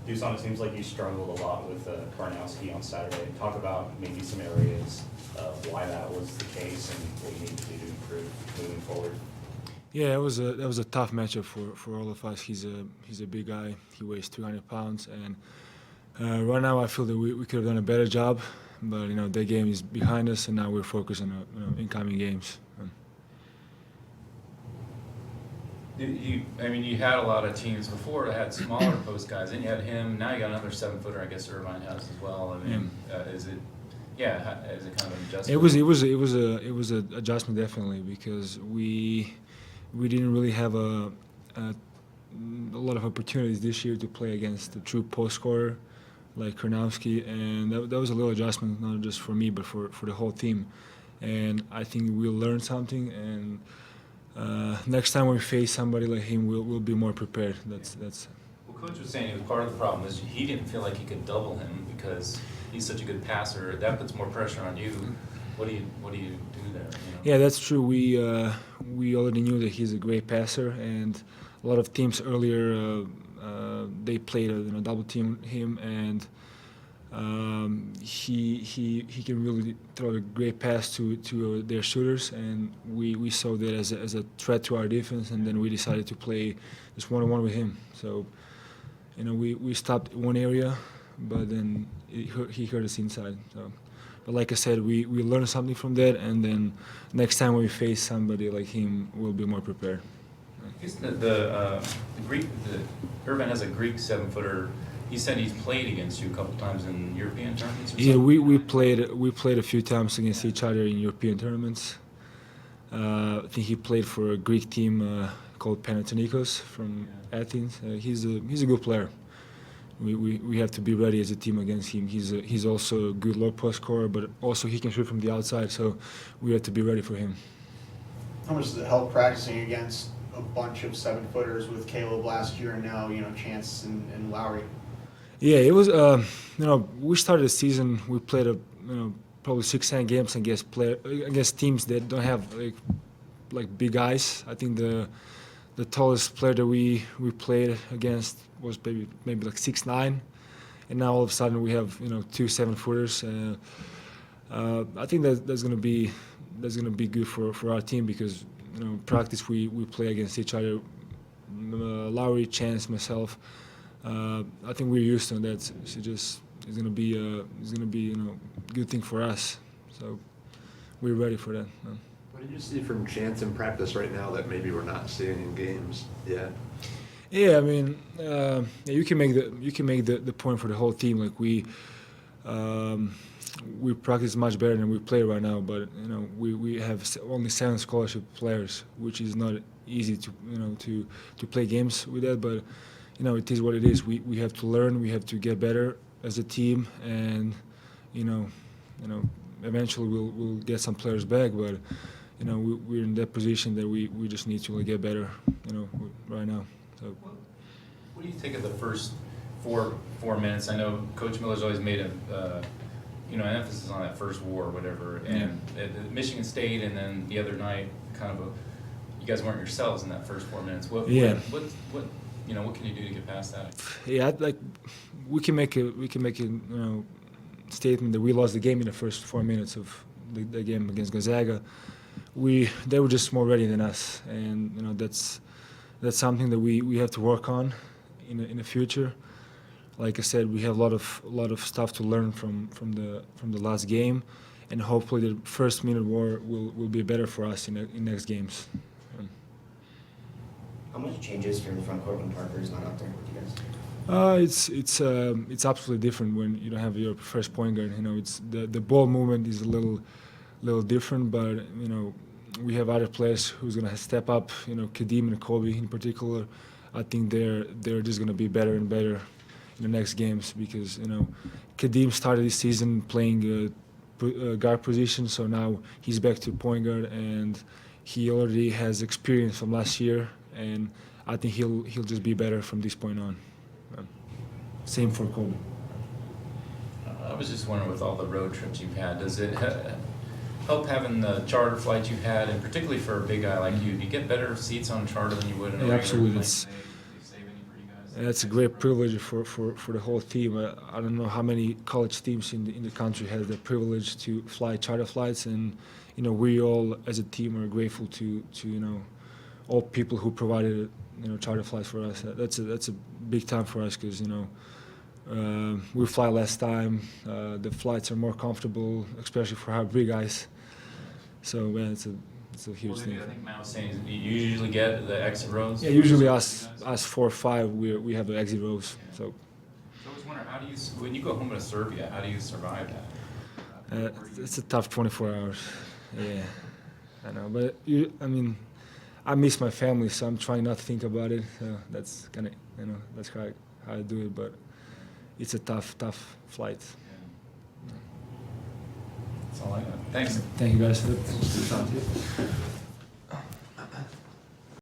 Dusan, it seems like you struggled a lot with Karnowski on Saturday. Talk about maybe some areas of why that was the case and what you need to do to improve moving forward. Yeah, that was a tough matchup for all of us. He's a big guy. He weighs 300 pounds, and right now I feel that we could have done a better job. But that game is behind us, and now we're focused on incoming games. You had a lot of teams before that had smaller post guys. Then you had him. Now you got another 7-footer. I guess Irvine has as well. Is it kind of an adjustment? It was an adjustment definitely, because we didn't really have a lot of opportunities this year to play against a true post scorer like Karnowski, and that was a little adjustment, not just for me but for the whole team. And I think we'll learn something, and next time we face somebody like him, we'll be more prepared. That's. Well, Coach was saying it was part of the problem is he didn't feel like he could double him because he's such a good passer. That puts more pressure on you. What do you do there? Yeah, that's true. We already knew that he's a great passer, and a lot of teams earlier they played double team him, and he can really throw a great pass to their shooters, and we saw that as a threat to our defense, and then we decided to play just one-on-one with him. So we stopped one area, but then he hurt us inside. So. But like I said, we learned something from that, and then next time we face somebody like him, we'll be more prepared. I guess the Irvine has a Greek 7-footer. He said he's played against you a couple times in European tournaments. Or yeah, we played a few times against each other in European tournaments. I think he played for a Greek team called Panathinaikos from Athens. He's a good player. We have to be ready as a team against him. He's also a good low post scorer, but also he can shoot from the outside, so we have to be ready for him. How much does it help practicing against a bunch of 7-footers with Caleb last year and now Chance and Lowry? Yeah, it was. We started the season. We played probably 6-7 games against teams that don't have like big guys. I think the tallest player that we played against was maybe like 6'9", and now all of a sudden we have 2 7-footers. I think that's gonna be good for our team, because practice we play against each other. Lowry, Chance, myself. I think we're used to that. So it's gonna be a good thing for us. So we're ready for that. What did you see from Chance in practice right now that maybe we're not seeing in games yet? Yeah, I mean, you can make the point for the whole team. Like we practice much better than we play right now, but we have only 7 scholarship players, which is not easy to play games with that. But it is what it is. We have to learn. We have to get better as a team, and eventually we'll get some players back. But we're in that position that we just need to get better. Right now. So. What do you think of the first four minutes? I know Coach Miller's always made an emphasis on that first war or whatever. And at Michigan State, and then the other night, you guys weren't yourselves in that first 4 minutes. What can you do to get past that? Yeah, we can make a statement that we lost the game in the first 4 minutes of the game against Gonzaga. They were just more ready than us, and that's something that we have to work on in the future. Like I said, we have a lot of stuff to learn from the last game, and hopefully the first minute war will be better for us in next games. How much changes from the front court when Parker is not out there with you guys? It's absolutely different when you don't have your first point guard. It's the ball movement is a little different, but we have other players who's gonna step up. Kadeem and Kobe in particular. I think they're just gonna be better and better in the next games, because Kadeem started this season playing guard position, so now he's back to point guard, and he already has experience from last year, and I think he'll just be better from this point on. Same for Kobe. I was just wondering, with all the road trips you've had, does it help having the charter flights you've had, and particularly for a big guy like you? Do you get better seats on charter than you would in a regular Absolutely. plane? Do you save any for you guys? And it's a great privilege for the whole team. I don't know how many college teams in the country have the privilege to fly charter flights, and we all as a team are grateful to all people who provided charter flights for us. That's a big time for us because we fly less time. The flights are more comfortable, especially for our big guys. So man, it's a huge thing. I think Matt was saying, you usually get the exit rows? Yeah, usually us 4 or 5 we have the exit rows. So So I was wondering, how do you, when you go home to Serbia, how do you survive that? it's a tough 24 hours. Yeah, I know, but I miss my family, so I'm trying not to think about it. So that's kind of that's how I do it. But it's a tough flight. That's all I got. Thanks. Thank you guys.